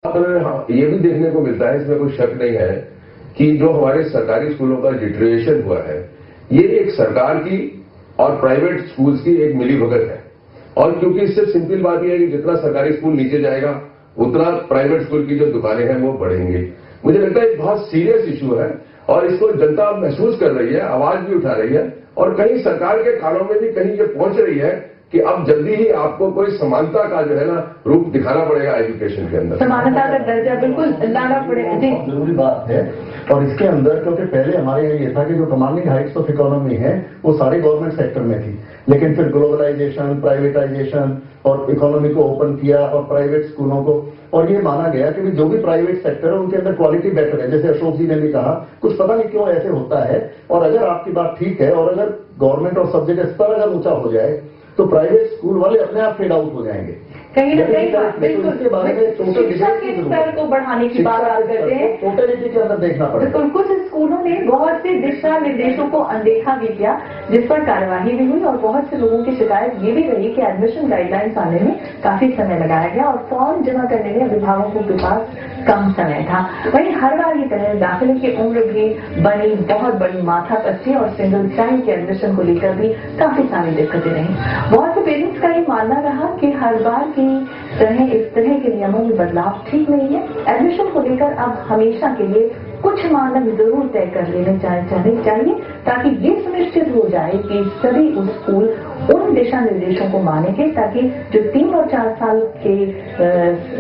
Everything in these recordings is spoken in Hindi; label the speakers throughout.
Speaker 1: हाँ, ये भी देखने को मिलता है, इसमें कोई शक नहीं है कि जो हमारे सरकारी स्कूलों का डिटरेशन हुआ है, ये एक सरकार की और प्राइवेट स्कूल्स की एक मिलीभगत है। और क्योंकि इससे सिंपल बात यह है कि जितना सरकारी स्कूल नीचे जाएगा उतना प्राइवेट स्कूल की जो दुकानें हैं वो बढ़ेंगी। मुझे लगता है एक बहुत सीरियस इशू है और इसको जनता महसूस कर रही है, आवाज भी उठा रही है और कहीं सरकार के कानों में भी कहीं ये पहुंच रही है कि अब जल्दी ही आपको कोई समानता का जो है ना रूप दिखाना पड़ेगा एजुकेशन के अंदर।
Speaker 2: समानता का दर्जा बिल्कुल लाना पड़ेगा जी,
Speaker 3: जरूरी बात है। और इसके अंदर क्योंकि पहले हमारे यहाँ ये था कि जो कमांडिंग हाइट्स ऑफ इकोनॉमी है वो सारे गवर्नमेंट सेक्टर में थी, लेकिन फिर ग्लोबलाइजेशन, प्राइवेटाइजेशन और इकोनॉमी को ओपन किया और प्राइवेट स्कूलों को, और ये माना गया कि जो भी प्राइवेट सेक्टर है उनके अंदर क्वालिटी बेटर है। जैसे अशोक जी ने भी कहा, कुछ पता नहीं क्यों ऐसे होता है। और अगर आपकी बात ठीक है और अगर गवर्नमेंट और सब्जेक्ट स्तर अगर ऊंचा हो जाए तो प्राइवेट स्कूल वाले अपने आप फेड आउट हो जाएंगे।
Speaker 2: कहीं ना कहीं बिल्कुल
Speaker 3: इसके बारे में
Speaker 2: शिक्षा के स्तर को बढ़ाने की बात करते हैं,
Speaker 3: टोटलिटी के अंदर देखना पड़ेगा।
Speaker 2: बिल्कुल कुछ स्कूलों ने बहुत से दिशा निर्देशों को अनदेखा भी किया जिस पर कार्यवाही भी हुई और बहुत से लोगों की शिकायत ये भी रही कि एडमिशन गाइडलाइंस आने में काफी समय लगाया गया और फॉर्म जमा करने में अभिभावकों के पास कम समय था। वहीं हर बार की तरह दाखिले की उम्र भी बनी बहुत बड़ी माथापच्ची और सिंगल चाइल्ड के एडमिशन को लेकर भी काफी सारी दिक्कतें रही। बहुत से पेरेंट्स का ये मानना रहा कि हर बार की तरह इस तरह के नियमों में बदलाव ठीक नहीं है। एडमिशन को लेकर अब हमेशा के लिए कुछ मानक जरूर तय कर लेने चाहिए ताकि ये सुनिश्चित हो जाए कि सभी स्कूल उन दिशा निर्देशों को मानेंगे ताकि जो 3 और 4 साल के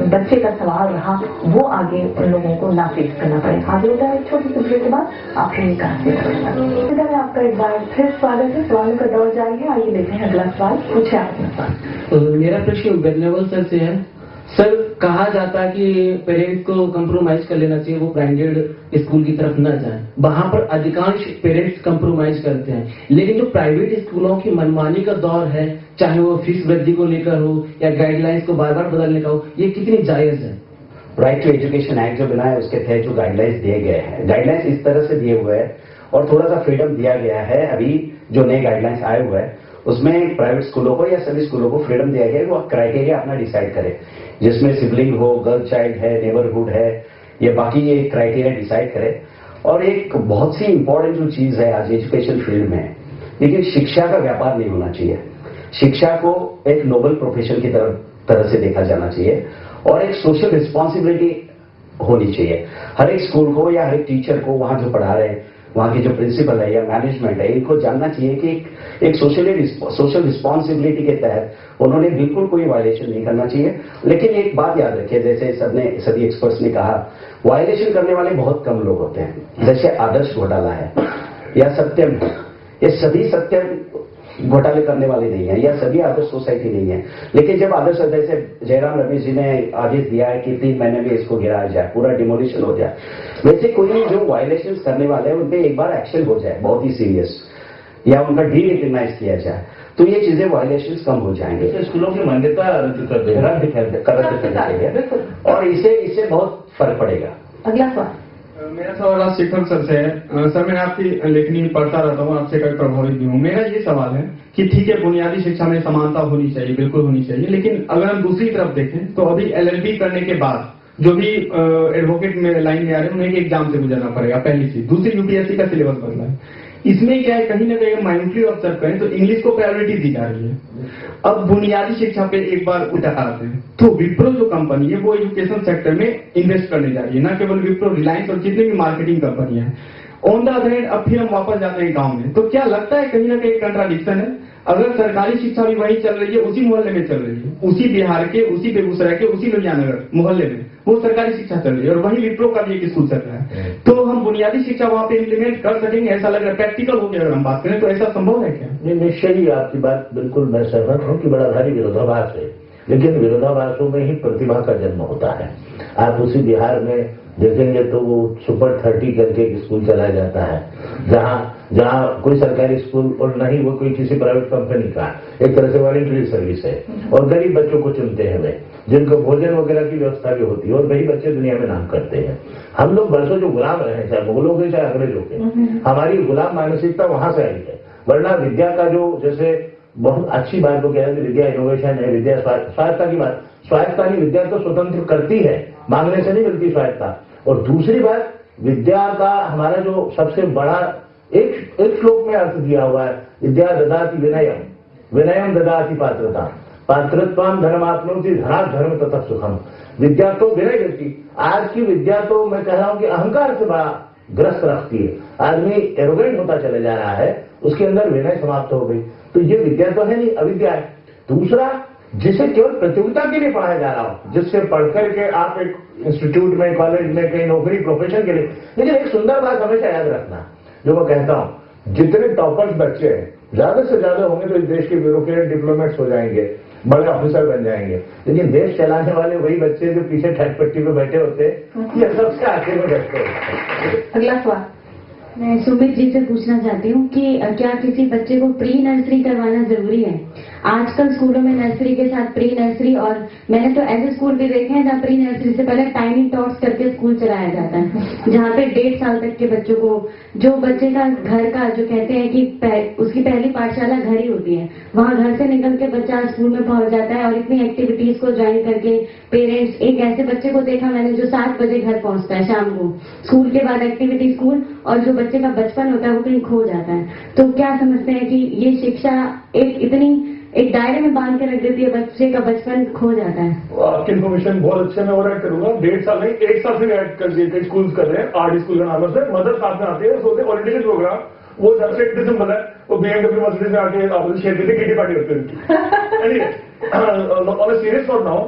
Speaker 2: बच्चे का सवाल रहा वो आगे उन लोगों को ना फेस करना पड़े। आगे होता है एक छोटी सी ब्रेक के बाद आपके कहा आपका एक बार फिर स्वागत है। सवालों का दौर जारी है, आइए देखते हैं अगला सवाल। पूछे आपने सवाल।
Speaker 4: मेरा प्रश्न बेरनेवल सर से है। सर, कहा जाता है कि पेरेंट्स को कंप्रोमाइज कर लेना चाहिए, वो ब्रांडेड स्कूल की तरफ न जाएं। वहां पर अधिकांश पेरेंट्स कंप्रोमाइज करते हैं, लेकिन जो प्राइवेट स्कूलों की मनमानी का दौर है, चाहे वो फीस वृद्धि को लेकर हो या गाइडलाइंस को बार बार बदलने का हो, ये कितनी जायज है?
Speaker 5: राइट टू एजुकेशन एक्ट जो बना है उसके तहत जो गाइडलाइंस दिए गए हैं, गाइडलाइंस इस तरह से दिए हुए हैं और थोड़ा सा फ्रीडम दिया गया है। अभी जो नए गाइडलाइंस आए हुए हैं उसमें प्राइवेट स्कूलों को या सभी स्कूलों को फ्रीडम दिया गया है वो क्राइटेरिया अपना डिसाइड करे, जिसमें सिबलिंग हो, गर्ल चाइल्ड है, नेबरहुड है, ये बाकी ये क्राइटेरिया डिसाइड करे। और एक बहुत सी इंपॉर्टेंट जो चीज है आज एजुकेशन फील्ड में, लेकिन शिक्षा का व्यापार नहीं होना चाहिए। शिक्षा को एक नोबल प्रोफेशन की तरह से देखा जाना चाहिए और एक सोशल रिस्पॉन्सिबिलिटी होनी चाहिए। हर एक स्कूल को या हर एक टीचर को वहां जो पढ़ा रहे हैं, वहां की जो प्रिंसिपल है या मैनेजमेंट है, इनको जानना चाहिए कि एक सोशल रिस्पॉन्सिबिलिटी के तहत उन्होंने बिल्कुल कोई वायलेशन नहीं करना चाहिए। लेकिन एक बात याद रखिए, जैसे सभी एक्सपर्ट्स ने कहा, वायलेशन करने वाले बहुत कम लोग होते हैं। जैसे आदर्श घोटाला है या सत्यम है, ये सभी सत्यम घोटाले करने वाले नहीं है या सभी आदर्श सोसाइटी नहीं है। लेकिन जब आदर्श, जैसे जयराम रमेश जी ने आदेश दिया है कि 3 महीने में इसको गिराया जाए, पूरा डिमोलिशन हो जाए, वैसे कोई जो वायलेशन करने वाले हैं उन पर एक बार एक्शन हो जाए बहुत ही सीरियस, या उनका डी रिकग्नाइज किया जाए, तो ये चीजें वायलेशन कम हो जाएंगे।
Speaker 3: तो स्कूलों की मान्यता रद्द करना चाहिए
Speaker 5: और इससे बहुत फर्क पड़ेगा।
Speaker 2: अगला सवाल।
Speaker 6: मेरा सवाल आज शिखर सर से है। सर, मैं आपकी लेखनी पढ़ता रहता हूँ, आपसे कभी प्रभावित भी हूँ। मेरा ये सवाल है कि ठीक है, बुनियादी शिक्षा में समानता होनी चाहिए, बिल्कुल होनी चाहिए, लेकिन अगर हम दूसरी तरफ देखें तो अभी LLB करने के बाद जो भी एडवोकेट में लाइन में आ रहे हैं उन्हें एक एग्जाम से गुजरना पड़ेगा, पहली चीज। दूसरी, UPSC का सिलेबस बदला है। इसमें क्या है, कहीं ना कहीं माइंडली ऑब्जर्व करें तो इंग्लिश को प्रायोरिटी दी जा रही है। अब बुनियादी शिक्षा पे एक बार उठा आते हैं तो विप्रो जो कंपनी है वो एजुकेशन सेक्टर में इन्वेस्ट करने जा रही है। न केवल विप्रो, रिलायंस और जितने भी मार्केटिंग कंपनियां हैं। ऑन द अदर हैंड अब फिर हम वापस जाते हैं गांव में, तो क्या लगता है कहीं ना कहीं कंट्राडिक्शन है? अगर सरकारी शिक्षा भी वहीं चल रही है, उसी मोहल्ले में चल रही है, उसी बिहार के, उसी बेगूसराय के, उसी लुधियानगर मोहल्ले में वो सरकारी शिक्षा चल रही है और वहीं विप्रो का भी एक स्कूल चल रहा है, तो हम बुनियादी शिक्षा वहां पे इम्प्लीमेंट कर सकेंगे? ऐसा लग रहा है प्रैक्टिकल होकर अगर हम बात करें तो ऐसा संभव है क्या?
Speaker 3: निश्चय ही आपकी बात बिल्कुल मैं सहमत हूँ कि बड़ा भारी विरोधाभास है, लेकिन विरोधाभासों में ही प्रतिभा का जन्म होता है। आप उसी बिहार में देखेंगे तो वो सुपर 30 करके एक स्कूल चलाया जाता है, जहाँ कोई सरकारी स्कूल और नहीं वो कोई किसी प्राइवेट कंपनी का, एक तरह से वॉलंटरी सर्विस है। और गरीब बच्चों को चुनते हैं वे, जिनको भोजन वगैरह की व्यवस्था भी होती है, और वही बच्चे दुनिया में नाम करते हैं। हम लोग बरसों जो गुलाम रहे हैं, चाहे मुगलों के चाहे अंग्रेजों के, हमारी गुलाम मानसिकता वहां से आई है। वरना विद्या का जो, जैसे बहुत अच्छी बात वो कह रहे हैं, विद्या इनोवेशन है, विद्या स्वायत्ता की बात, स्वायत्ता की विद्या तो स्वतंत्र करती है, मांगने से नहीं मिलती स्वायत्ता। और दूसरी बात, विद्या का हमारा जो सबसे बड़ा एक श्लोक में अर्थ दिया हुआ है, विद्या ददाति विनयम, विनयम ददाति पात्रता, पात्रत्वाम धनमाप्नोति, धनात् धर्म ततः सुखम। विद्या तो विनय देती। आज की विद्या तो मैं कह रहा हूं कि अहंकार से बड़ा ग्रस्त रखती है। आदमी एरोगेंट होता चले जा रहा है, उसके अंदर विनय समाप्त हो गई। तो ये विद्या तो है नहीं, अविद्या है। दूसरा, जिसे केवल प्रतियोगिता के लिए पढ़ाया जा रहा हो, जिससे पढ़कर के आप एक इंस्टीट्यूट में, कॉलेज में, कहीं नौकरी, प्रोफेशन के लिए। लेकिन एक सुंदर बात हमेशा याद रखना, जो मैं कहता हूं, जितने टॉपर्स बच्चे हैं ज्यादा से ज्यादा होंगे तो इस देश के ब्यूरोक्रेट, डिप्लोमेट्स हो जाएंगे, बड़े ऑफिसर बन जाएंगे। लेकिन देश चलाने वाले वही बच्चे जो पीछे ठटपट्टी पे बैठे होते हैं, ये सबसे आखिर में बैठते हैं।
Speaker 2: अगला सवाल
Speaker 7: मैं सुमित जी से पूछना चाहती हूँ कि क्या किसी बच्चे को प्री नर्सरी करवाना जरूरी है? आजकल स्कूलों में नर्सरी के साथ प्री नर्सरी, और मैंने तो ऐसे स्कूल भी देखे हैं जहाँ प्री नर्सरी से पहले टाइनी टॉट्स करके स्कूल चलाया जाता है, जहाँ पे 1.5 साल तक के बच्चों को, जो बच्चे का घर का, जो कहते हैं कि उसकी पहली पाठशाला घर ही होती है, वहाँ घर से निकल के बच्चा स्कूल में पहुंच जाता है और इतनी एक्टिविटीज को ज्वाइन करके पेरेंट्स, एक ऐसे बच्चे को देखा मैंने जो 7 बजे घर पहुंचता है शाम को, स्कूल के बाद एक्टिविटी स्कूल, और जो बच्चे का बचपन होता है वो कहीं खो जाता है। तो क्या समझते हैं कि ये शिक्षा एक दायरे में बांध के रख देती है, बच्चे का बचपन खो जाता है?
Speaker 8: आपकी इन्फॉर्मेशन बहुत अच्छे, मैं और ऐड करूंगा। 1.5 साल नहीं, 1 साल से ऐड कर दिए, स्कूल कर रहे हैं, आर्ट स्कूल का नाम है, मदर साथ में आते हैं, सोचते हैं ओरिएंटेशन प्रोग्राम, वो सबसे एक सिंपल है, वो BMW मर्सिडीज में आके आपस शेयर करते, किटी पार्टी होती है। On a serious note now,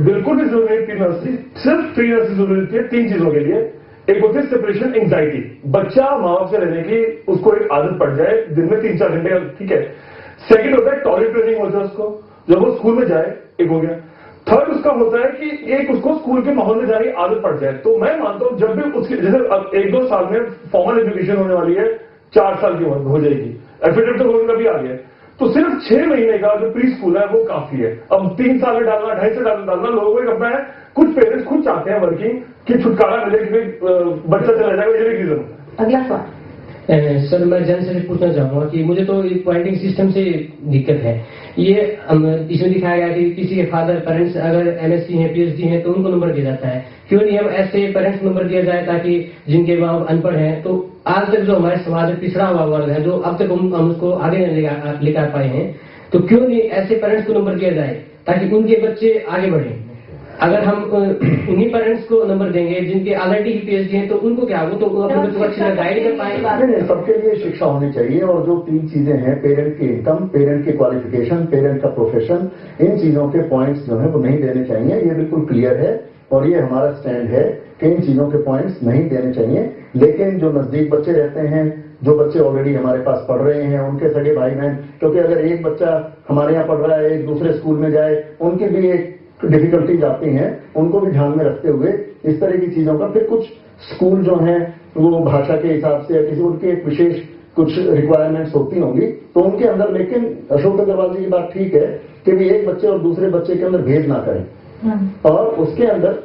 Speaker 8: बिल्कुल भी जरूरी नहीं प्री नर्सरी, सिर्फ प्री नर्सरी जरूरी है 3 चीजों के लिए। एक होती है सेपरेशन एंग्जाइटी, बच्चा माँ बाप से रहने की उसको एक आदत पड़ जाए, दिन में 3-4 घंटे, ठीक है। सेकंड होता है टॉयलेट ट्रेनिंग होता है उसको, जब वो स्कूल में जाए, एक हो गया। थर्ड उसका होता है कि एक उसको स्कूल के माहौल में जाने की आदत पड़ जाए। तो मैं मानता हूं जब भी उसकी, जैसे अब 1-2 साल में फॉर्मल एजुकेशन होने वाली है, 4 साल की उम्र हो जाएगी, एफिडेविट तो होने का भी आ गया, तो सिर्फ 6 महीने का जो प्री स्कूल है वो काफी है। अब 3 साल में डालना, 2.5 साल में डालना, लोगों को अपना है, कुछ पेरेंट्स खुद चाहते हैं वर्किंग कि छुटकारा मिले कि बच्चा चला जाएगा, ये रीजन होता है।
Speaker 2: अगला सवाल
Speaker 4: सर, मैं जन से पूछना चाहूंगा कि मुझे तो पॉइंटिंग सिस्टम से दिक्कत है। ये इसमें दिखाया गया कि किसी के फादर पेरेंट्स अगर MSc हैं, PhD हैं, तो उनको नंबर दिया जाता है। क्यों नहीं हम ऐसे पेरेंट्स नंबर दिया जाए ताकि जिनके बाप अनपढ़ हैं, तो आज तक जो हमारे समाज में पिछड़ा हुआ वर्ग है, जो अब तक हम उसको आगे लेकर पाए हैं, तो क्यों नहीं ऐसे पेरेंट्स को नंबर दिया जाए ताकि उनके बच्चे आगे बढ़े? अगर हम उन्हीं पेरेंट्स को नंबर देंगे जिनके ऑलरेडी PhD हैं, तो उनको क्या, वो तो अपने बच्चों को अच्छी तरह गाइड कर पाएंगे।
Speaker 9: नहीं, सबके लिए शिक्षा होनी चाहिए, और जो 3 चीजें हैं, पेरेंट की इनकम, पेरेंट की क्वालिफिकेशन, पेरेंट का प्रोफेशन, इन चीजों के पॉइंट्स जो है वो नहीं देने चाहिए। ये बिल्कुल क्लियर है और ये हमारा स्टैंड है कि इन चीजों के पॉइंट्स नहीं देने चाहिए। लेकिन जो नजदीक बच्चे रहते हैं, जो बच्चे ऑलरेडी हमारे पास पढ़ रहे हैं, उनके सगे भाई बहन, क्योंकि अगर एक बच्चा हमारे यहाँ पढ़ रहा है, एक दूसरे स्कूल में जाए, उनकी भी एक डिफिकल्टीज आती हैं, उनको भी ध्यान में रखते हुए इस तरह की चीजों का, फिर कुछ स्कूल जो हैं वो भाषा के हिसाब से या किसी उनकी एक विशेष कुछ रिक्वायरमेंट्स होती होंगी, तो उनके अंदर, लेकिन अशोक अग्रवाल जी की बात ठीक है कि भी एक बच्चे और दूसरे बच्चे के अंदर भेद ना करें, और उसके अंदर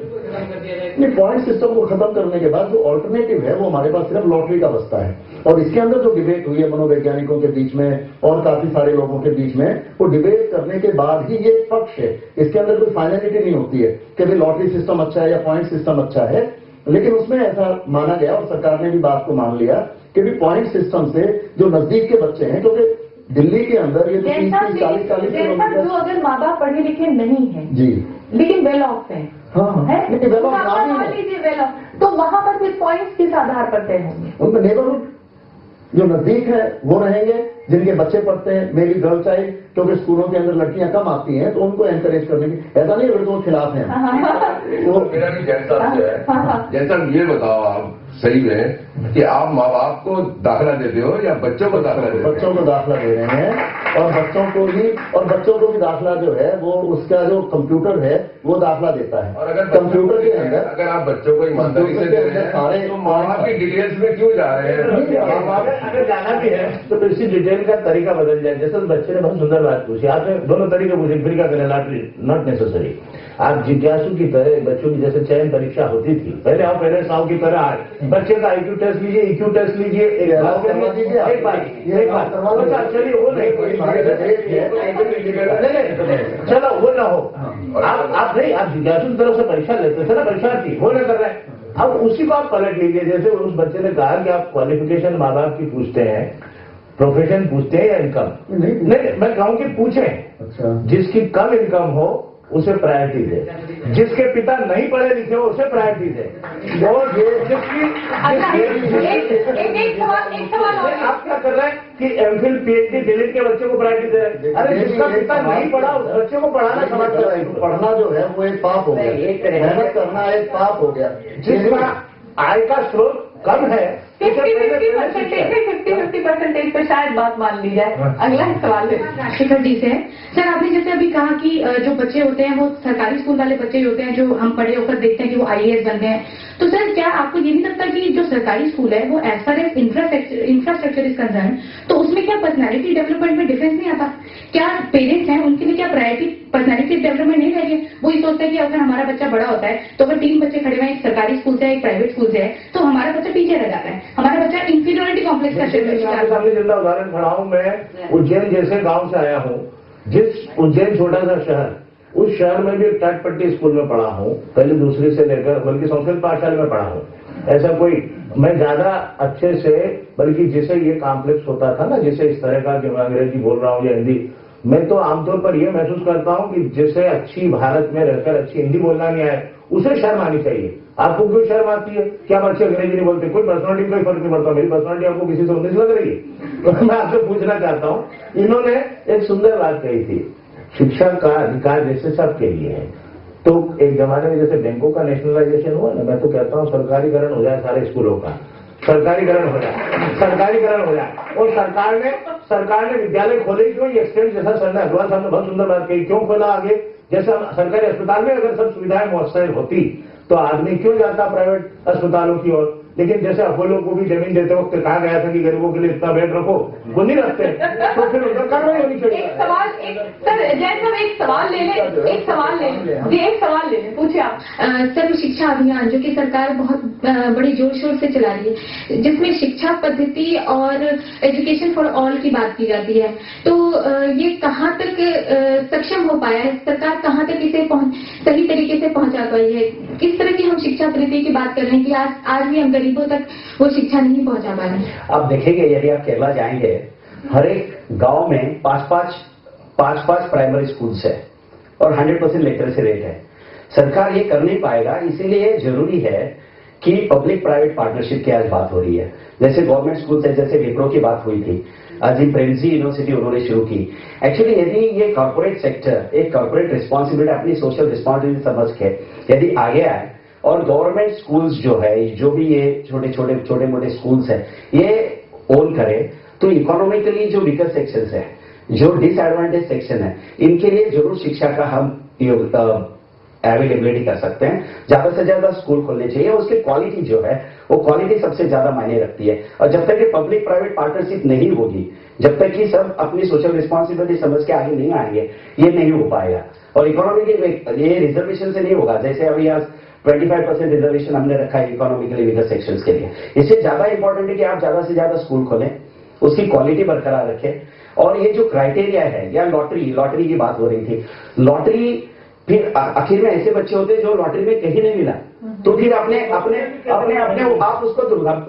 Speaker 9: पॉइंट सिस्टम को खत्म करने के बाद जो ऑल्टरनेटिव है वो हमारे पास सिर्फ लॉटरी का बचता है। और इसके अंदर जो डिबेट हुई है मनोवैज्ञानिकों के बीच में और काफी सारे लोगों के बीच में, वो डिबेट करने के बाद ही ये पक्ष है, इसके अंदर कोई फाइनलिटी नहीं होती है कि भाई लॉटरी सिस्टम अच्छा है या पॉइंट सिस्टम अच्छा है। लेकिन उसमें ऐसा माना गया और सरकार ने भी बात को मान लिया कि भी पॉइंट सिस्टम से जो नजदीक के बच्चे हैं, क्योंकि दिल्ली के अंदर ये 30-40 किलोमीटर,
Speaker 2: जो अगर माँ बाप पढ़े लिखे नहीं है
Speaker 9: जी,
Speaker 2: लेकिन वेल ऑफ है,
Speaker 9: लेकिन वेल ऑफ
Speaker 2: वेल ऑफ, तो वहां पर फिर पॉइंट्स किस आधार पर तय होंगे?
Speaker 9: उनका नेबरहुड जो नजदीक है वो रहेंगे, जिनके बच्चे पढ़ते हैं, मेरी गर्ल चाइल्ड, क्योंकि स्कूलों के अंदर लड़कियां कम आती हैं, तो उनको एनकरेज करने की, ऐसा नहीं लड़कों के खिलाफ है।
Speaker 1: वो मेरा भी जैसा है, जैसा ये बताओ आप सही में कि आप माँ बाप को दाखिला देते हो या बच्चों को दाखिला देते हो?
Speaker 9: बच्चों को दाखिला दे रहे हैं, और बच्चों को भी दाखिला जो है वो उसका जो कंप्यूटर है वो दाखिला देता है।
Speaker 1: और अगर
Speaker 9: कंप्यूटर के अंदर
Speaker 1: अगर आप बच्चों को ईमानदारी से दे रहे हैं, तो माँ बाप की डिटेल्स में क्यों जा रहे हैं?
Speaker 3: माँ बाप अगर जाना भी है तो इसी डिटेल का तरीका बदल जाए। जैसे बच्चे ने बहुत सुंदर बात पूछी, आपने दोनों तरीके पूछे, फिर क्या करें, लॉटरी नॉट नेसेसरी। आप जिज्ञासु की तरह बच्चों की जैसे चयन परीक्षा होती थी, पहले आप पेरेंट्स आओ की तरह आए, बच्चे का IQ टेस्ट लीजिए, EQ टेस्ट लीजिए, एक बार चलिए वो नहीं, चलो वो ना हो, आप नहीं, आप जिज्ञासु की तरफ से परीक्षा लेते थे ना, परीक्षार्थी वो नहीं कर रहे हैं। अब उसी को आप पलट लीजिए, जैसे उस बच्चे ने कहा कि आप क्वालिफिकेशन माँ बाप की पूछते हैं, प्रोफेशन पूछते हैं या इनकम? नहीं, मैं कहूँ कि पूछें।
Speaker 9: अच्छा, जिसकी
Speaker 3: जिसकी कम इनकम हो उसे प्रायोरिटी दे, जिसके पिता नहीं पढ़े लिखे हो उसे प्रायोरिटी दे, और ये जिसकी
Speaker 2: एक सवाल और
Speaker 3: आप क्या कर रहे हैं कि MPhil PhD डिलीट के बच्चे को प्रायोरिटी दे रहे हैं? अरे जिसका पिता नहीं पढ़ा उस बच्चे को पढ़ाना समझ कर रहे हैं।
Speaker 9: पढ़ना जो है वो एक पाप हो गया, मेहनत करना एक पाप हो गया।
Speaker 3: जिसका आय का स्रोत कम है
Speaker 2: 50% पे शायद बात मान ली जाए। अगला सवाल है
Speaker 7: राशिकर जी से। सर, आपने जैसे अभी कहा कि जो बच्चे होते हैं वो सरकारी स्कूल वाले बच्चे होते हैं जो हम पढ़े होकर देखते हैं कि वो IAS बन गए हैं, तो सर क्या आपको ये नहीं लगता कि जो सरकारी स्कूल है वो as far as infrastructure is concern, तो उसमें क्या पर्सनैलिटी डेवलपमेंट में डिफरेंस नहीं आता? क्या पेरेंट्स हैं उनके लिए क्या प्रायोरिटी पर्सनैलिटी डेवलपमेंट नहीं रहेगी? वो ये सोचते हैं कि अगर हमारा बच्चा बड़ा होता है तो अगर 3 बच्चे खड़े हुए एक सरकारी स्कूल से एक प्राइवेट स्कूल से है तो हमारा बच्चा पीछे रह जाता है, हमारा बच्चा इंफीरियरिटी कॉम्प्लेक्स का शिकार।
Speaker 3: सामने जिंदा उदाहरण खड़ा हूं, मैं उज्जैन जैसे गांव से आया हूं, जिस उज्जैन छोटा सा शहर, उस शहर में भी टाटपट्टी स्कूल में पढ़ा हूं, पहले दूसरी से लेकर बल्कि संस्कृत पाठशाला में पढ़ा हूं। ऐसा कोई मैं ज्यादा अच्छे से, बल्कि जिसे ये कॉम्प्लेक्स होता था ना, जिसे इस तरह का कि मैं अंग्रेजी बोल रहा हूं या हिंदी, मैं तो आमतौर पर यह महसूस करता हूं कि जिसे अच्छी भारत में रहकर अच्छी हिंदी बोलना नहीं आए उसे शर्म आनी चाहिए। आपको क्यों शर्म आती है? क्या हम अच्छे अंग्रेजी नहीं बोलते? कोई पर्सनालिटी कोई फर्क नहीं पड़ता, मेरी पर्सनालिटी आपको किसी से 19 लग रही है? तो मैं आपसे पूछना चाहता हूं, इन्होंने एक सुंदर बात कही थी, शिक्षा का अधिकार जैसे सबके लिए है, तो एक जमाने में जैसे बैंकों का नेशनलाइजेशन हुआ ना, मैं तो कहता हूं सरकारीकरण हो जाए सारे स्कूलों का, सरकारीकरण हो जाए, और सरकार ने विद्यालय खोले क्यों? ये एक्सटेंड जैसा सर ने अग्रवाल साहब ने बहुत सुंदर बात कही, क्यों खोला आगे? जैसा सरकारी अस्पताल में अगर सब सुविधाएं मुहस्सर होती तो आदमी क्यों जाता प्राइवेट अस्पतालों की ओर? लेकिन जैसे अपोलो को भी जमीन देते वक्त कहा गया था कि गरीबों के लिए इतना बेड रखो, वो नहीं रखते, तो फिर उनका कार्रवाई होनी चाहिए।
Speaker 2: एक सवाल, सर जैन साहब एक सवाल ले लें, एक सवाल ले लें, पूछिए आप।
Speaker 7: सर, शिक्षा अभियान जो कि सरकार बहुत बड़ी जोर शोर से चला रही है, जिसमें शिक्षा पद्धति और एजुकेशन फॉर ऑल की बात की जाती है, तो ये कहाँ तक सक्षम हो पाया है? सरकार कहाँ तक इसे सही तरीके से पहुंचा पाई है? किस तरह की हम शिक्षा पद्धति की बात कर रहे हैं कि आज भी हम गरीबों तक वो शिक्षा नहीं पहुंचा पा रहे हैं?
Speaker 5: आप देखेंगे यदि आप केरला जाएंगे, हर एक गांव में 5-5 प्राइमरी स्कूल्स है और 100% लिटरेसी रेट है। सरकार ये कर नहीं पाएगा, इसीलिए जरूरी है कि पब्लिक प्राइवेट पार्टनरशिप की आज बात हो रही है। जैसे गवर्नमेंट स्कूल से, जैसे विप्रो की बात हुई थी, अजीम प्रेमजी यूनिवर्सिटी उन्होंने शुरू की। एक्चुअली यदि ये कॉर्पोरेट सेक्टर एक कॉर्पोरेट रिस्पॉन्सिबिलिटी, अपनी सोशल रिस्पॉन्सिबिलिटी समझ के यदि आगे आए और गवर्नमेंट स्कूल्स जो है, जो भी ये छोटे मोटे स्कूल्स है, ये ओन करे, तो इकोनॉमिकली जो वीकर सेक्शंस है, जो डिसएडवांटेज सेक्शन है, इनके लिए जरूर शिक्षा का हम अवेलेबिलिटी कर सकते हैं। ज्यादा से ज्यादा स्कूल खोलने चाहिए, उसकी क्वालिटी जो है वो क्वालिटी सबसे ज्यादा मायने रखती है। और जब तक ये पब्लिक प्राइवेट पार्टनरशिप नहीं होगी, जब तक कि सब अपनी सोशल रिस्पॉन्सिबिलिटी समझ के आगे नहीं आएंगे, ये नहीं हो पाएगा। और इकोनॉमिकली ये रिजर्वेशन से नहीं होगा। जैसे अभी आज 25% रिजर्वेशन हमने रखा है इकोनॉमिकली वीकर सेक्शंस के लिए। इससे ज्यादा इंपॉर्टेंट है कि आप ज्यादा से ज्यादा स्कूल खोलें, उसकी क्वालिटी बरकरार रखें। और ये जो क्राइटेरिया है, या लॉटरी की बात हो रही थी, लॉटरी फिर आखिर में ऐसे बच्चे होते हैं जो लॉटरी में कहीं नहीं मिला, तो फिर अपने आप उसको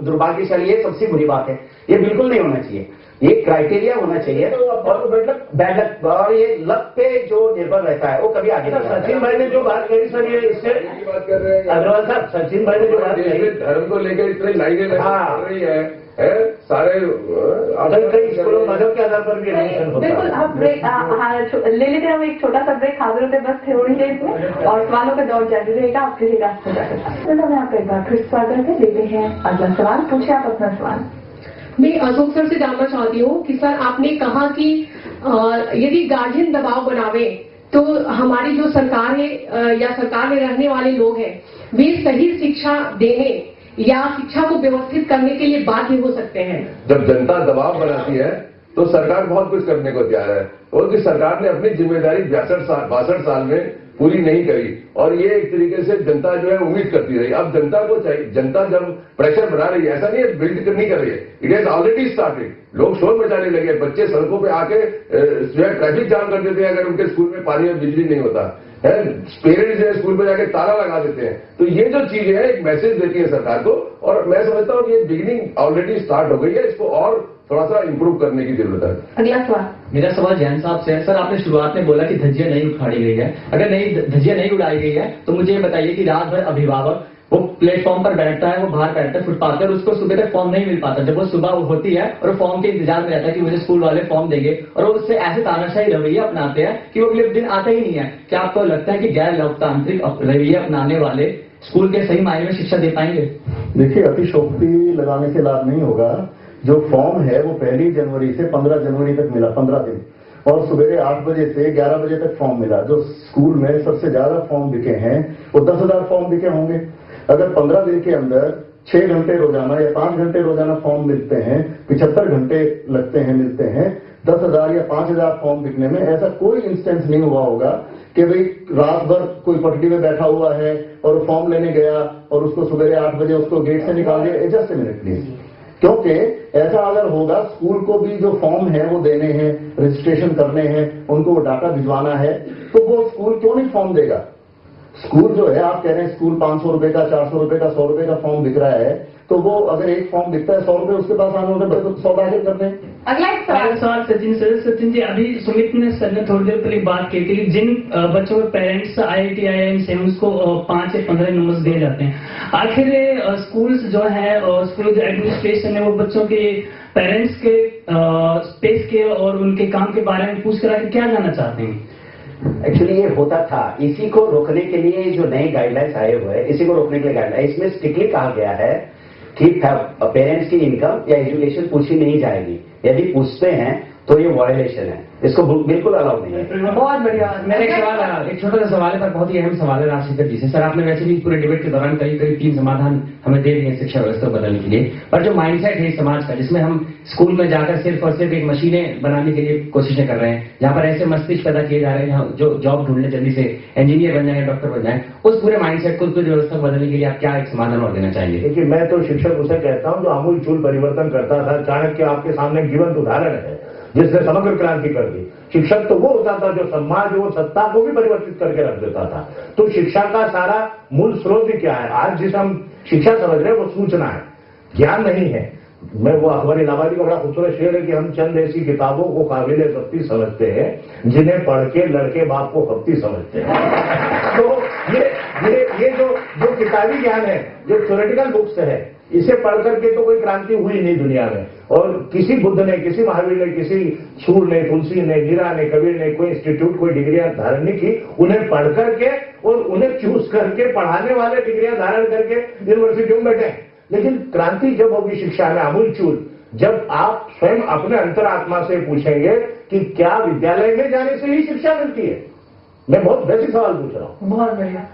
Speaker 5: दुर्भाग्यशाली, ये सबसे बुरी बात है। ये बिल्कुल नहीं होना चाहिए, ये क्राइटेरिया होना चाहिए। और बैड लक और ये लक पे जो निर्भर रहता है वो कभी आगे नहीं।
Speaker 3: सचिन भाई ने जो बात कही सर, ये इससे
Speaker 1: बात कर रहे हैं
Speaker 3: अग्रवाल साहब, सचिन भाई ने जो बात कही,
Speaker 1: धर्म को लेकर इतनी लाइनें लग रही है सारे
Speaker 3: कई स्कूलों मजहब के आधार पर भी एडमिशन होता है।
Speaker 2: बिल्कुल, आप ब्रेक ले लेते हैं, हम एक छोटा सा ब्रेक, हाजिर पे बस थोड़ी देर में, और सवालों का दौर जारी रहेगा आपके लिए। मैं आपका एक बार फिर स्वागत है, लेते हैं अगला सवाल, पूछे आप अपना सवाल।
Speaker 10: मैं अशोक सर से जानना चाहती हूँ कि सर आपने कहा कि यदि गार्जियन दबाव बनावे तो हमारी जो सरकार है या सरकार में रहने वाले लोग हैं वे सही शिक्षा देने या शिक्षा को व्यवस्थित करने के लिए बाध्य हो सकते हैं।
Speaker 1: जब जनता दबाव बनाती है तो सरकार बहुत कुछ करने को तैयार है, और कि सरकार ने अपनी जिम्मेदारी 62 साल में पूरी नहीं करी, और ये एक तरीके से जनता जो है उम्मीद करती रही। अब जनता को चाहिए, जनता जब प्रेशर बना रही है, ऐसा नहीं है बिल्ड नहीं कर रही है, इट हैज ऑलरेडी स्टार्टेड। लोग शोर मचाने लगे, बच्चे सड़कों पे आके जो है ट्रैफिक जाम कर देते हैं अगर उनके स्कूल में पानी और बिजली नहीं होता है। पेरेंट्स जो है स्कूल पे जाके ताला लगा देते हैं। तो ये जो चीजें हैं एक मैसेज देती है सरकार को, और मैं समझता हूँ ये बिगिनिंग ऑलरेडी स्टार्ट हो गई है, इसको और थोड़ा सा इंप्रूव करने की जरूरत है।
Speaker 2: अगला सवाल।
Speaker 4: मेरा सवाल जैन साहब से है। सर, आपने शुरुआत में बोला कि धज्जियां नहीं उखाड़ी गई है। अगर नहीं धज्जियां नहीं उड़ाई गई है तो मुझे ये बताइए कि रात भर अभिभावक वो प्लेटफॉर्म पर बैठता है, वो बाहर बैठता है फुटपाथ पर, उसको सुबह तक फॉर्म नहीं मिल पाता। जब वो सुबह होती है और वो फॉर्म के इंतजार में रहता है कि मुझे स्कूल वाले फॉर्म देंगे, और वो उससे ऐसे तानाशाही रवैया अपनाते हैं कि वो अगले दिन आता ही नहीं है। क्या आपको लगता है कि गैर लोकतांत्रिक रवैया अपनाने वाले स्कूल के सही मायने में शिक्षा दे पाएंगे?
Speaker 9: देखिए, अतिशोक्ति लगाने से लाभ नहीं होगा। जो फॉर्म है वो 1 जनवरी से 15 जनवरी तक मिला, 15 दिन, और सुबह 8 बजे से 11 बजे तक फॉर्म मिला। जो स्कूल में सबसे ज्यादा फॉर्म बिके हैं वो 10,000 फॉर्म बिके होंगे। अगर 15 दिन के अंदर 6 घंटे रोजाना या 5 घंटे रोजाना फॉर्म मिलते हैं, 75 घंटे लगते हैं मिलते हैं, 10,000 या 5,000 फॉर्म बिकने में ऐसा कोई इंस्टेंस नहीं हुआ होगा कि भाई रात भर कोई पटरी में बैठा हुआ है और फॉर्म लेने गया और उसको सुबह 8 बजे उसको गेट से निकाल दिया। Just a minute please. क्योंकि ऐसा अगर होगा, स्कूल को भी जो फॉर्म है वो देने हैं, रजिस्ट्रेशन करने हैं, उनको वो डाटा भिजवाना है, तो वो स्कूल क्यों नहीं फॉर्म देगा? स्कूल जो है, आप कह रहे हैं स्कूल 500 रुपए का, 400 रुपए का, 100 रुपए का फॉर्म बिक रहा है, तो वो अगर एक फॉर्म बिकता है 100 रुपए, उसके पास आने होते तो 100 दाखिल करते हैं।
Speaker 2: अगला एक सवाल
Speaker 11: सचिन जी, अभी सुमित ने सर ने थोड़ी देर पहले बात की थी जिन बच्चों के पेरेंट्स IIT IIM से उसको 5 से 15 नंबर दिए जाते हैं। आखिर स्कूल्स जो है और स्कूल जो एडमिनिस्ट्रेशन है वो बच्चों के पेरेंट्स के स्पेस के और उनके काम के बारे में पूछ कर क्या जानना चाहते हैं?
Speaker 5: एक्चुअली ये होता था, इसी को रोकने के लिए जो नए गाइडलाइंस आए हुए हैं, इसी को रोकने के लिए गाइडलाइंस, इसमें स्ट्रिक्टली कहा गया है कि पेरेंट्स की इनकम या एजुकेशन पूछी नहीं जाएगी। यदि पूछते हैं तो ये वायलेशन है, इसको बिल्कुल अलाउ नहीं है।
Speaker 2: बहुत बढ़िया।
Speaker 4: मेरा एक सवाल, एक छोटा सा सवाल है पर बहुत ही अहम सवाल है राजशेखर जी से। सर, आपने वैसे भी पूरे डिबेट के दौरान करीब 3 समाधान हमें दे दिए शिक्षा व्यवस्था बदलने के लिए, पर जो माइंडसेट है समाज का, जिसमें हम स्कूल में जाकर सिर्फ और सिर्फ एक मशीनें बनाने के लिए कोशिशें कर रहे हैं, जहाँ पर ऐसे मस्तिष्क पैदा किए जा रहे हैं जो जॉब ढूंढने जल्दी से इंजीनियर बन जाए, डॉक्टर बन जाए, उस पूरे माइंडसेट को व्यवस्था बदलने के लिए आप क्या एक समाधान और देना चाहेंगे?
Speaker 3: देखिए, मैं तो शिक्षक उसे कहता हूँ जो आमूल चूल परिवर्तन करता था। चाणक्य आपके सामने जीवंत उदाहरण है जिसने समग्र क्रांति कर दी। शिक्षक तो वो होता था जो समाज वो सत्ता को भी परिवर्तित करके रख देता था। तो शिक्षा का सारा मूल स्रोत ही क्या है? आज जिस हम शिक्षा समझ रहे हैं वो सूचना है, ज्ञान नहीं है। मैं वो अकबर इलाहाबादी का बड़ा खूबसूरत शेर है कि हम चंद ऐसी किताबों को काबिल जब्ती समझते हैं जिन्हें पढ़ के लड़के बाप को भक्ति समझते हैं। तो ये जो किताबी ज्ञान है, जो थ्योरेटिकल बुक्स है, इसे पढ़ करके तो कोई क्रांति हुई नहीं दुनिया में। और किसी बुद्ध ने, किसी महावीर ने, किसी सूर ने, तुलसी ने, मीरा ने, कबीर ने कोई इंस्टीट्यूट, कोई डिग्रियां धारण नहीं की। उन्हें पढ़ करके और उन्हें चूज करके पढ़ाने वाले डिग्रियां धारण करके यूनिवर्सिटियों में बैठे। लेकिन क्रांति जब होगी शिक्षा में आमूल चूल, जब आप स्वयं अपने अंतरात्मा से पूछेंगे कि क्या विद्यालय में जाने से ही शिक्षा मिलती है? मैं बहुत वैसे सवाल पूछ रहा हूँ।
Speaker 2: बहुत बढ़िया।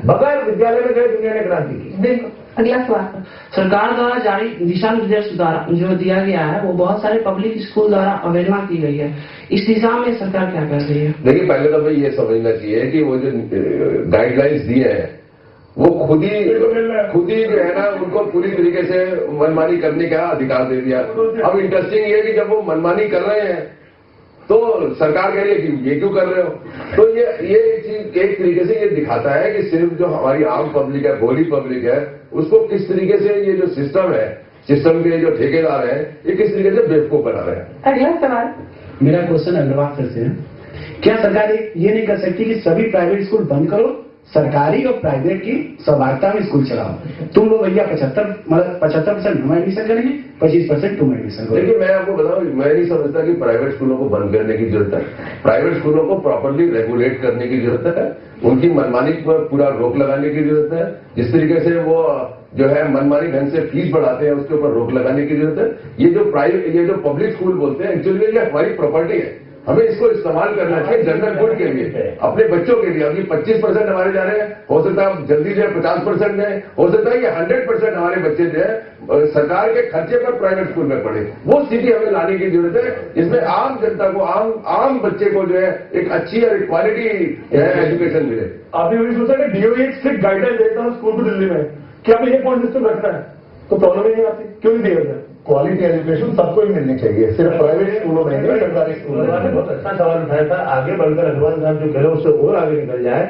Speaker 3: बगैर विद्यालय में गए दुनिया ने क्रांति की।
Speaker 2: बिल्कुल। अगला सवाल।
Speaker 11: सरकार द्वारा जारी दिशा निर्देश द्वारा जो दिया गया है वो बहुत सारे पब्लिक स्कूल द्वारा अवहेलना की गई है। इस दिशा में सरकार क्या कर रही है?
Speaker 1: देखिए, पहले तो भाई ये समझना चाहिए कि वो जो गाइडलाइंस दिए हैं वो खुद ही जो है ना, उनको पूरी तरीके से मनमानी करने का अधिकार दे दिया। अब इंटरेस्टिंग ये है कि जब वो मनमानी कर रहे हैं तो सरकार कह रही है कि ये क्यों कर रहे हो। तो ये चीज एक तरीके से ये दिखाता है कि सिर्फ जो हमारी आम पब्लिक है, भोली पब्लिक है, उसको किस तरीके से ये जो सिस्टम है, सिस्टम के जो ठेकेदार हैं, ये किस तरीके से बेवकूफ बना रहे हैं।
Speaker 2: अगला सवाल।
Speaker 11: मेरा क्वेश्चन अग्रवाल सर से है, क्या सरकार ये नहीं कर सकती कि सभी प्राइवेट स्कूल बंद करो, सरकारी और प्राइवेट की समानता में स्कूल चलाओ? तुम लोग भैया 75% हम एडमिशन करेंगे, 25% तुम एडमिशन करो।
Speaker 1: देखिए, मैं आपको बताऊं, मैं नहीं समझता कि प्राइवेट स्कूलों को बंद करने की जरूरत है। प्राइवेट स्कूलों को प्रॉपर्ली रेगुलेट करने की जरूरत है, उनकी मनमानी पर पूरा रोक लगाने की जरूरत है। जिस तरीके से वो जो है मनमानी ढंग से फीस बढ़ाते हैं उसके ऊपर रोक लगाने की जरूरत है। ये जो पब्लिक स्कूल बोलते हैं, एक्चुअली ये हमारी प्रॉपर्टी है हमें इसको इस्तेमाल करना चाहिए जनरल गुड के लिए, अपने बच्चों के लिए। अभी 25% हमारे जा रहे हैं, हो सकता है जल्दी जो है 50% में, हो सकता है कि 100% हमारे बच्चे जो है सरकार के खर्चे पर प्राइवेट स्कूल में पढ़े। वो स्थिति हमें लाने की जरूरत है, जिसमें आम जनता को, आम बच्चे को जो है एक अच्छी और क्वालिटी एजुकेशन मिले।
Speaker 8: आपने वही सोचा कि डीओई एक स्ट्रिक्ट गाइडलाइन देता है स्कूल को दिल्ली में, क्या हमें ये पॉइंट सिस्टम रखना है तो प्रॉब्लम ही नहीं आती, क्यों नहीं दिया जाए?
Speaker 9: क्वालिटी एजुकेशन सबको ही मिलनी चाहिए, सिर्फ प्राइवेट स्कूलों में नहीं, सरकारी स्कूलों में।
Speaker 3: बहुत अच्छा सवाल उठाया था। आगे बढ़कर अग्रवाल साहब जो कह रहे हैं उससे और आगे निकल जाए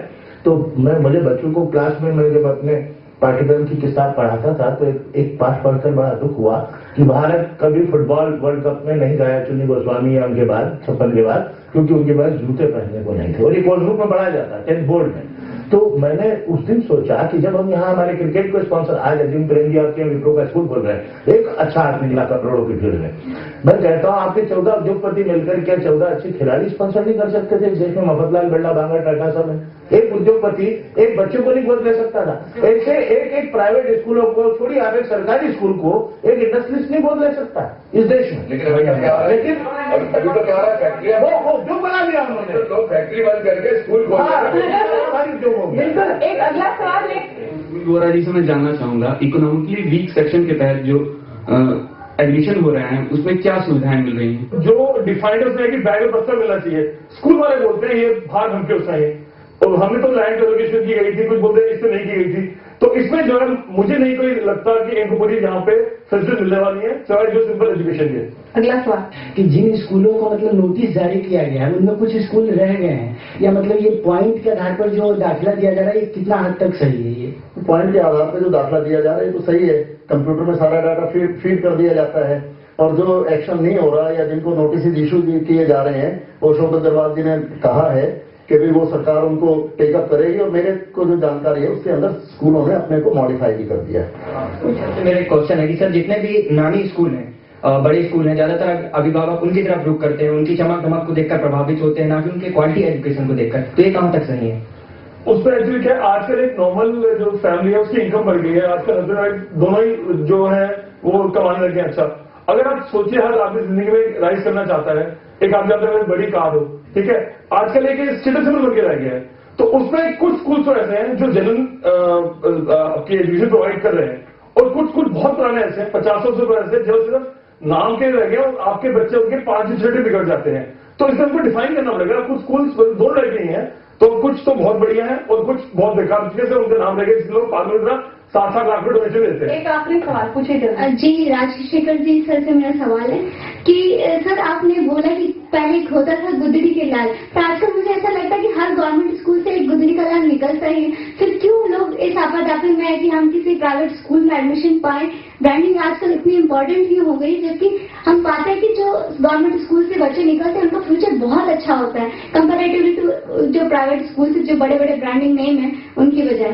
Speaker 3: तो मुझे बच्चों को क्लास में मैं जब अपने पाठ्यक्रम की किताब पढ़ाता था तो एक पाठ पढ़कर बड़ा दुख हुआ कि भारत कभी फुटबॉल वर्ल्ड कप में नहीं गया चुन्नी गोस्वामी या उनके बाद 56 के बाद, क्योंकि उनके पास जूते पहनने को नहीं थे और ये कोर्स बुक में पढ़ाया जाता 10th बोर्ड में। तो मैंने उस दिन सोचा कि जब हम यहाँ हमारे क्रिकेट को स्पॉन्सर आज अजीम प्रेमजी आपके विप्रो का स्कूल बोल रहे हैं, एक अच्छा हाथ निकला करोड़ों की फील्ड में। मैं कहता हूँ आपके 14 उद्योगपति मिलकर क्या 14 अच्छे खिलाड़ी स्पॉन्सर नहीं कर सकते थे? देश में मफतलाल बिरला, बांगा, टाटा सब है। एक उद्योगपति एक बच्चों को नहीं गोद ले सकता था। ऐसे एक प्राइवेट स्कूलों को छोड़ी आप एक सरकारी स्कूल को एक इंडस्ट्रियलिस्ट नहीं गोद ले सकता इस देश में।
Speaker 1: लेकिन अभी तो क्या हो रहा है, फैक्ट्रियां
Speaker 3: वो उद्योग बना दिया उन्होंने,
Speaker 1: तो लोग फैक्ट्री बंद करके स्कूल खोल रहे हैं।
Speaker 2: बिल्कुल। एक अगला सवाल
Speaker 6: गोरा जी से मैं जानना चाहूंगा, इकोनॉमिकली वीक सेक्शन के तहत जो एडमिशन हो रहे हैं उसमें क्या सुविधाएं मिल रही हैं?
Speaker 8: जो डिफाइंड उसमें है कि बैग में बस्ता मिलना चाहिए, स्कूल वाले बोलते हैं ये भाग हम क्यों चाहिए, और हमें तो लैंड एलोकेशन की गई थी, कुछ बोलते हैं इससे नहीं की गई थी। तो इसमें जो है मुझे नहीं कोई लगता कि इनको पूरी यहाँ पे फैसिलिटी मिलने वाली है, सिवाय जो सिंपल एजुकेशन है।
Speaker 2: अगला सवाल
Speaker 12: कि जिन स्कूलों को मतलब नोटिस जारी किया गया है उनमें कुछ स्कूल रह गए हैं, या मतलब ये पॉइंट के आधार पर जो दाखिला दिया जा रहा है ये कितना हद तक सही है? ये
Speaker 9: पॉइंट के आधार पर जो दाखिला दिया जा रहा है ये तो सही है, कंप्यूटर में सारा डाटा फीड कर दिया जाता है, और जो एक्शन नहीं हो रहा है या जिनको नोटिस इशू किए जा रहे हैं वो शोभा अग्रवाल जी ने कहा है कि भी वो सरकार उनको टेकअप करेगी, और मेरे को जो जानकारी है उसके अंदर स्कूलों ने अपने को मॉडिफाई भी कर दिया है।
Speaker 13: मेरा एक क्वेश्चन है कि सर जितने भी नामी स्कूल हैं, बड़े स्कूल हैं, ज्यादातर अभिभावक उनकी तरफ रुख करते हैं, उनकी चमक दमक को देखकर प्रभावित होते हैं, ना कि उनके क्वालिटी एजुकेशन को देखकर, तो ये कहाँ तक सही है?
Speaker 8: उस पर एक्चुअली क्या है, आजकल एक नॉर्मल जो फैमिली है उसकी इनकम बढ़ गई है, आजकल हस्बैंड वाइफ दोनों ही जो है वो कमाने लगे हैं। अच्छा, अगर आप सोचिए हर आदमी जिंदगी में राइज करना चाहता है, एक आदमी आपके पास बड़ी कार हो, ठीक है, आजकल एक स्टेटस सिंबल बन के रह गया है। तो उसमें कुछ स्कूल तो ऐसे हैं जो जेन्युइन आपकी एजुकेशन प्रोवाइड कर रहे हैं, और कुछ बहुत पुराने ऐसे हैं, 50 से ऐसे जो सिर्फ नाम के रह गए और आपके बच्चे उनके 5 छठे बिगड़ जाते हैं। तो इसमें हमको डिफाइन करना पड़ेगा। कुछ स्कूल दोनों टाइप के हैं, तो कुछ तो बहुत बढ़िया है और कुछ बहुत बेकार, जैसे उनके नाम रह गए जिसके लोग पागल 7-7 लाख में डोनेशन देते हैं।
Speaker 2: एक आखिरी सवाल पूछिए जल्दी।
Speaker 7: जी, राजशेखर जी सर से मेरा सवाल है कि सर आपने बोला कि पहले एक होता था गुदड़ी के लाल, तो आजकल मुझे ऐसा लगता है कि हर गवर्नमेंट स्कूल से एक गुदड़ी का लाल निकलता ही है, फिर क्यों लोग इस आपाधापी में है कि हम किसी प्राइवेट स्कूल में एडमिशन पाए? ब्रांडिंग आजकल इतनी इंपॉर्टेंट ही हो गई, जबकि हम पाते हैं कि जो गवर्नमेंट स्कूल से बच्चे निकलते हैं उनका फ्यूचर बहुत अच्छा होता है कंपेरेटिवली टू जो प्राइवेट स्कूल से जो बड़े बड़े ब्रांडिंग नेम है उनकी वजह।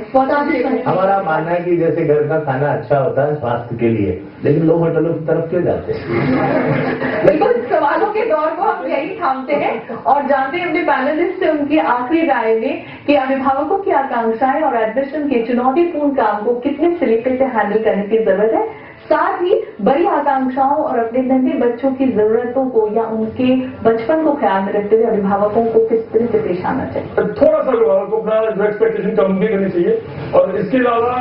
Speaker 3: हमारा मानना है कि जैसे घर का खाना अच्छा होता है स्वास्थ्य के लिए, लेकिन लोग होटलों की तरफ क्यों जाते हैं?
Speaker 2: बिल्कुल, सवालों के दौर को हम यही थामते हैं और जानते हैं अपने पैनलिस्ट से उनकी आखिरी राय में कि अभिभावकों की आकांक्षाएं और एडमिशन के चुनौतीपूर्ण काम को कितने सलीके से हैंडल करने की जरूरत है, साथ ही बड़ी आकांक्षाओं और अपने नन्हे बच्चों की जरूरतों को या उनके बचपन को ख्याल में रखते हुए अभिभावकों को किस तरह से पेश आना चाहिए।
Speaker 8: थोड़ा सा अभिभावक को अपना जो एक्सपेक्टेशन कम भी करनी चाहिए, और इसके अलावा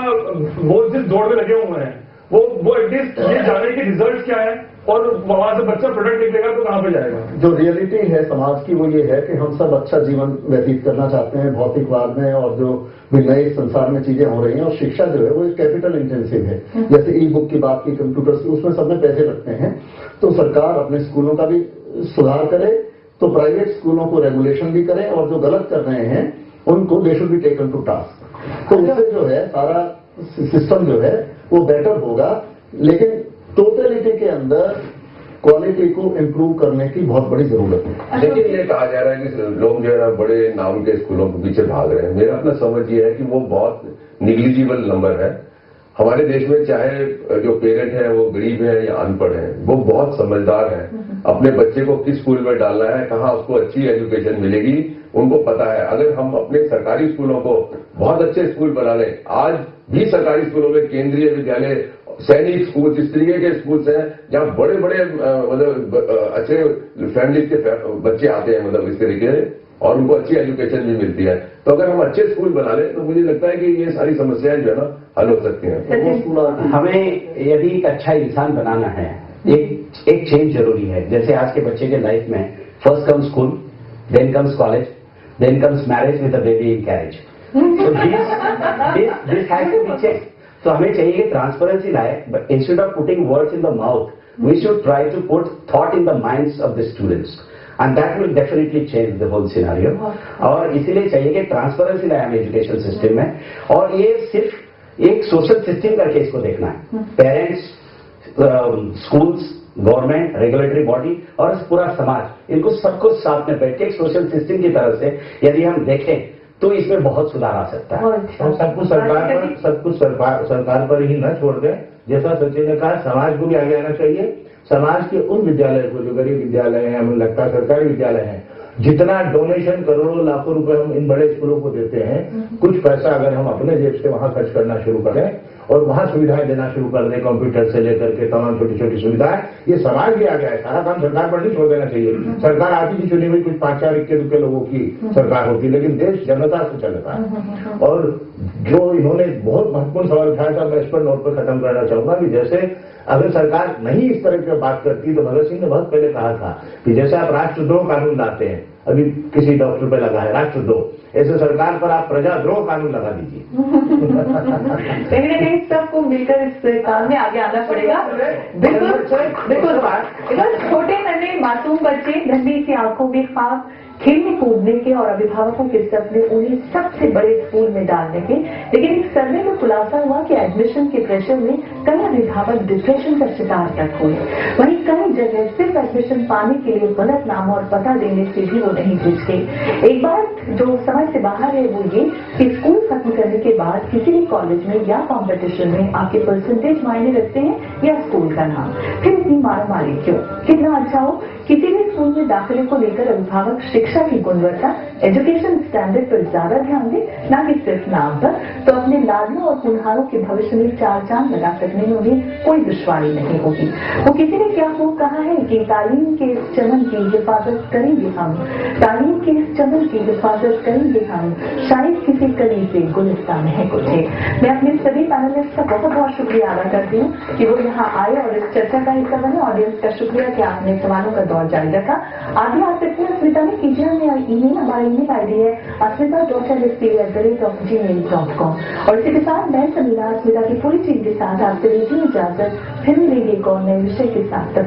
Speaker 8: वो जिस दौड़ में लगे हुए हैं वो एटलीस्ट ये जाने कि रिजल्ट क्या है और वहां से बच्चा प्रोडक्ट निकलेगा तो कहाँ पे जाएगा।
Speaker 9: जो रियलिटी है समाज की वो ये है कि हम सब अच्छा जीवन व्यतीत करना चाहते हैं भौतिकवाद में, और जो भी नए संसार में चीजें हो रही हैं, और शिक्षा जो है वो कैपिटल इंटेंसिव है। जैसे ई बुक की बात की, कंप्यूटर्स की, उसमें सबने पैसे लगते हैं। तो सरकार अपने स्कूलों का भी सुधार करे, तो प्राइवेट स्कूलों को रेगुलेशन भी करे, और जो गलत कर रहे हैं उनको they should be taken to task. तो उससे जो है सारा सिस्टम जो है वो बेटर होगा, लेकिन टोटलिटी के अंदर क्वालिटी को इम्प्रूव करने की बहुत बड़ी जरूरत है।
Speaker 1: लेकिन ये कहा जा रहा है कि लोग जो है ना बड़े नाम के स्कूलों के पीछे भाग रहे हैं। मेरा अपना समझ ये है कि वो बहुत निग्लिजिबल नंबर है। हमारे देश में चाहे जो पेरेंट हैं वो गरीब हैं या अनपढ़ हैं, वो बहुत समझदार हैं। अपने बच्चे को किस स्कूल में डालना है, कहाँ उसको अच्छी एजुकेशन मिलेगी, उनको पता है। अगर हम अपने सरकारी स्कूलों को बहुत अच्छे स्कूल बना लें, आज भी सरकारी स्कूलों में केंद्रीय विद्यालय सैनिक स्कूल, इस तरीके के स्कूल्स हैं जहां बड़े बड़े मतलब अच्छे फैमिली के बच्चे आते हैं, मतलब इस तरीके से, और उनको अच्छी एजुकेशन भी मिलती है। तो अगर हम अच्छे स्कूल बना लें तो मुझे लगता है कि ये सारी समस्याएं जो है ना हल हो सकती हैं।
Speaker 5: हमें यदि एक अच्छा इंसान बनाना है, एक चेंज जरूरी है। जैसे आज के बच्चे के लाइफ में first come school, then comes college, then comes marriage with a baby in carriage. So this has to be checked. तो हमें चाहिए कि ट्रांसपेरेंसी लाए, but instead of putting words in the mouth, we should try to put thought in the minds of the students, and that will definitely change the whole scenario. और इसीलिए चाहिए कि ट्रांसपेरेंसी लाए हमें एजुकेशन सिस्टम में, और ये सिर्फ एक सोशल सिस्टम करके इसको देखना है। Parents, schools, government, regulatory body और पूरा समाज, इनको सबको साथ में बैठ के एक सोशल सिस्टम की तरह से यदि हम देखें तो इसमें बहुत सुधार आ सकता है।
Speaker 3: और सब कुछ सरकार पर ही न छोड़ दें। जैसा सचिन ने कहा, समाज को भी आगे आना चाहिए। समाज के उन विद्यालय को जो गरीब विद्यालय हैं, हमें लगता है सरकारी विद्यालय हैं, जितना डोनेशन करोड़ों लाखों रुपए हम इन बड़े स्कूलों को देते हैं, कुछ पैसा अगर हम अपने जेब से वहां खर्च करना शुरू करें और वहां सुविधाएं देना शुरू कर दें, कंप्यूटर से लेकर के तमाम छोटी छोटी सुविधाएं, ये समाज भी आ गया है। सारा काम सरकार पर नहीं छोड़ देना चाहिए। सरकार आपकी की चुनी हुई कुछ 5-4 इक्के दुक्के लोगों की सरकार होती, लेकिन देश जनता से चलता है। और जो इन्होंने बहुत महत्वपूर्ण सवाल उठाया था, मैं इस पर नोट पर खत्म करना चाहूंगा कि जैसे अगर सरकार नहीं इस तरह की बात करती तो भगत सिंह ने बहुत पहले कहा था कि जैसे आप राष्ट्रद्रोह कानून लाते हैं, अभी किसी डॉक्टर पे लगा है राष्ट्रद्रोह, ऐसे सरकार पर आप प्रजाद्रोह कानून लगा दीजिए।
Speaker 2: कहीं ना कहीं सबको मिलकर इस काम में आगे आना पड़ेगा। बिल्कुल बिल्कुल। छोटे नन्हे मासूम बच्चे, नन्ही सी आंखों में ख्वाब, खेलने कूदने के और अभिभावकों के सपने उन्हें सबसे बड़े स्कूल में डालने के, लेकिन एक सर्वे में खुलासा हुआ कि एडमिशन के प्रेशर में कई अभिभावक डिप्रेशन का शिकार तक हुए। वहीं कई जगह सिर्फ एडमिशन पाने के लिए गलत नाम और पता देने से भी वो नहीं जुझे। एक बात जो समझ से बाहर है वो ये कि स्कूल खत्म करने के बाद किसी भी कॉलेज में या कॉम्पिटिशन में आपके परसेंटेज मायने रखते हैं या स्कूल का नाम। फिर इतनी मारामारी क्यों? कितना अच्छा हो किसी भी स्कूल में दाखिले को लेकर अभिभावक शिक्षा की गुणवत्ता, एजुकेशन स्टैंडर्ड पर ज्यादा ध्यान दे, ना कि सिर्फ नाम पर, तो अपने लाडलों और कुल्हारों के भविष्य में 4 चांद लगा सकने में उन्हें कोई दुश्वारी नहीं होगी। वो किसी ने क्या खूब कहा है कि तालीम के इस चमन की हिफाजत करेंगे हम, तालीम के इस चमन की हिफाजत करेंगे हम, शायद किसी कली से गुलिस्तान महक उठे। मैं अपने सभी पैनलिस्ट का बहुत बहुत शुक्रिया अदा करती हूँ कि वो यहाँ आए और इस चर्चा का हिस्सा बने। ऑडियंस का शुक्रिया कि आपने सवालों का दौर जारी रखा। आगे आ सकते हैं अस्मिता में कीजिए ईमेल, हमारा ईमेल आईडी है asmita.lsp@gmail.com। और इसी के साथ मैं समीरा अस्मिता की पूरी टीम के साथ आपसे दीजिए इजाजत। फिर मिलेंगे एक और नए विषय के साथ।